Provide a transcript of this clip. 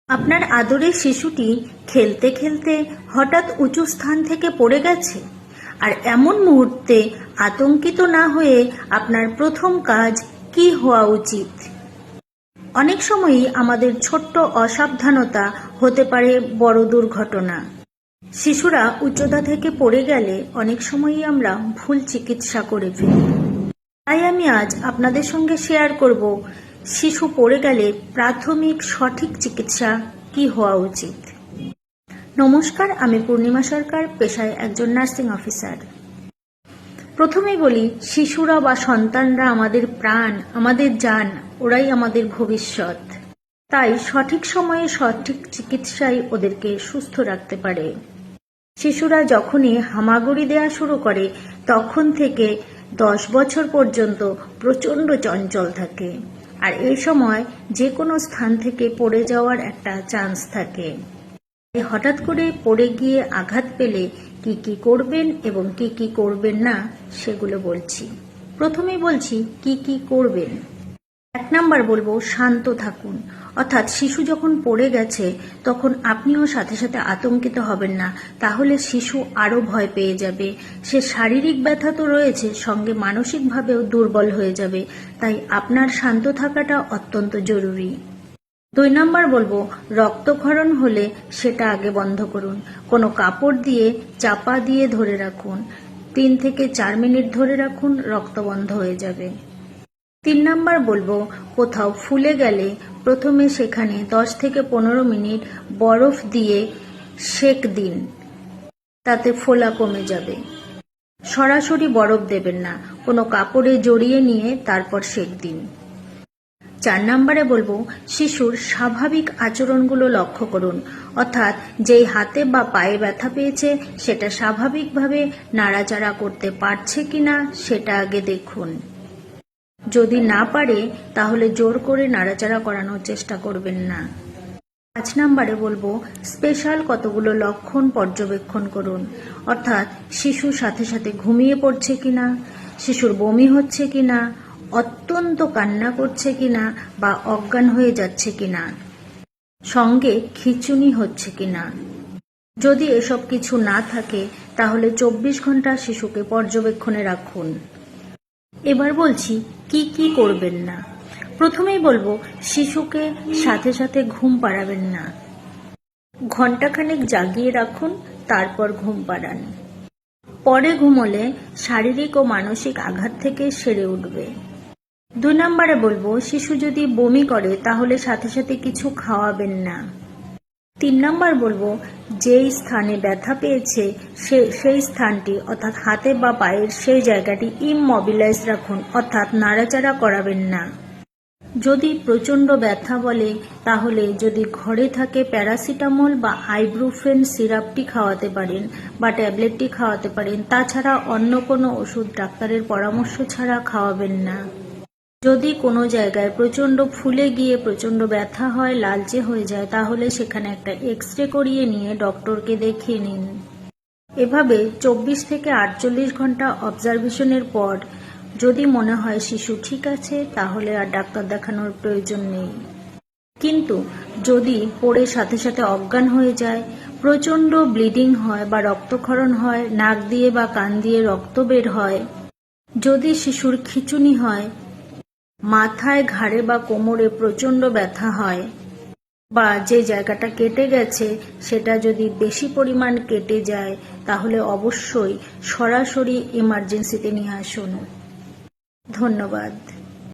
আপনার আদরের শিশুটি খেলতে খেলতে হঠাৎ উঁচু স্থান থেকে পড়ে গেছে, আর এমন মুহূর্তে আতঙ্কিত না হয়ে আপনার প্রথম কাজ কি হওয়া উচিত? অনেক সময়ই আমাদের ছোট্ট অসাবধানতা হতে পারে বড় দুর্ঘটনা। শিশুরা উচ্চতা থেকে পড়ে গেলে অনেক সময়ই আমরা ভুল চিকিৎসা করে ফেলি। তাই আমি আজ আপনাদের সঙ্গে শেয়ার করব শিশু পড়ে গেলে প্রাথমিক সঠিক চিকিৎসা কি হওয়া উচিত। নমস্কার, আমি পূর্ণিমা সরকার, পেশায় একজন নার্সিং অফিসার। প্রথমেই বলি, শিশুরা বা সন্তানরা আমাদের প্রাণ, আমাদের জান, ওরাই আমাদের ভবিষ্যৎ। তাই সঠিক সময়ে সঠিক চিকিৎসাই ওদেরকে সুস্থ রাখতে পারে। শিশুরা যখনই হামাগুড়ি দেওয়া শুরু করে তখন থেকে 10 বছর পর্যন্ত প্রচণ্ড চঞ্চল থাকে, আর এই সময় যে কোনো স্থান থেকে পড়ে যাওয়ার একটা চান্স থাকে। হঠাৎ করে পড়ে গিয়ে আঘাত পেলে কি কি করবেন এবং কি কি করবেন না সেগুলো বলছি। প্রথমেই বলছি কি কি করবেন। 1 নাম্বার বলবো, শান্ত থাকুন। অর্থাৎ শিশু যখন পড়ে গেছে তখন আপনিও সাথে সাথে আতঙ্কিত হবেন না, তাহলে শিশু আরো ভয় পেয়ে যাবে। সে শারীরিক ব্যথা তো রয়েছে, সঙ্গে মানসিকভাবেও দুর্বল হয়ে যাবে। তাই আপনার শান্ত থাকাটা অত্যন্ত জরুরি। 2 নাম্বার বলবো, রক্তক্ষরণ হলে সেটা আগে বন্ধ করুন। কোনো কাপড় দিয়ে চাপা দিয়ে ধরে রাখুন। 3 থেকে 4 মিনিট ধরে রাখুন, রক্ত বন্ধ হয়ে যাবে। 3 নাম্বার বলবো, কোথাও ফুলে গেলে প্রথমে সেখানে 10 থেকে 15 মিনিট বরফ দিয়ে সেক দিন, তাতে ফোলা কমে যাবে। সরাসরি বরফ দেবেন না, কোনো কাপড়ে জড়িয়ে নিয়ে তারপর সেক দিন। 4 নাম্বারে বলবো, শিশুর স্বাভাবিক আচরণগুলো লক্ষ্য করুন। অর্থাৎ যেই হাতে বা পায়ে ব্যথা পেয়েছে সেটা স্বাভাবিকভাবে নাড়াচাড়া করতে পারছে কিনা সেটা আগে দেখুন। যদি না পারে তাহলে জোর করে নাড়াচাড়া করানোর চেষ্টা করবেন না। 5 নাম্বারে বলবো, স্পেশাল কতগুলো লক্ষণ পর্যবেক্ষণ করুন। অর্থাৎ শিশুর সাথে সাথে ঘুমিয়ে পড়ছে কিনা, শিশুর বমি হচ্ছে কিনা, অত্যন্ত কান্না করছে কিনা বা অজ্ঞান হয়ে যাচ্ছে কিনা, সঙ্গে খিঁচুনি হচ্ছে কিনা। যদি এসব কিছু না থাকে তাহলে 24 ঘন্টা শিশুকে পর্যবেক্ষণে রাখুন। এবার বলছি কি কি করবেন না। প্রথমেই বলবো, শিশুকে সাথে সাথে ঘুম পাড়াবেন না। ঘণ্টাখানেক জাগিয়ে রাখুন, তারপর ঘুম পাড়ান। পরে ঘুমোলে শারীরিক ও মানসিক আঘাত থেকে সেরে উঠবে। 2 নাম্বারে বলবো, শিশু যদি বমি করে তাহলে সাথে সাথে কিছু খাওয়াবেন না। 3 নাম্বার বলবো, যেই স্থানে ব্যথা পেয়েছে সেই স্থানটি অর্থাৎ হাতে বা পায়ের সেই জায়গাটি ইমমবিলাইজ রাখুন, অর্থাৎ নাড়াচাড়া করাবেন না। যদি প্রচণ্ড ব্যথা বলে তাহলে যদি ঘরে থাকে প্যারাসিটামল বা আইব্রুফেন সিরাপটি খাওয়াতে পারেন বা ট্যাবলেটটি খাওয়াতে পারেন। তাছাড়া অন্য কোনো ওষুধ ডাক্তারের পরামর্শ ছাড়া খাওয়াবেন না। যদি কোনো জায়গায় প্রচণ্ড ফুলে গিয়ে প্রচণ্ড ব্যথা হয়, লালচে হয়ে যায়, তাহলে সেখানে একটা এক্স-রে করিয়ে নিয়ে ডক্টরকে দেখিয়ে নিন। এভাবে 24 থেকে 48 ঘন্টা অবজারভেশনের পর যদি মনে হয় শিশু ঠিক আছে তাহলে আর ডাক্তার দেখানোর প্রয়োজন নেই। কিন্তু যদি পড়ে সাথে সাথে অজ্ঞান হয়ে যায়, প্রচণ্ড ব্লিডিং হয় বা রক্তক্ষরণ হয়, নাক দিয়ে বা কান দিয়ে রক্ত বের হয়, যদি শিশুর খিঁচুনি হয়, মাথায়, ঘাড়ে বা কোমরে প্রচণ্ড ব্যথা হয়, বা যে জায়গাটা কেটে গেছে সেটা যদি বেশি পরিমাণ কেটে যায়, তাহলে অবশ্যই সরাসরি এমার্জেন্সিতে নিয়ে আসুন। ধন্যবাদ।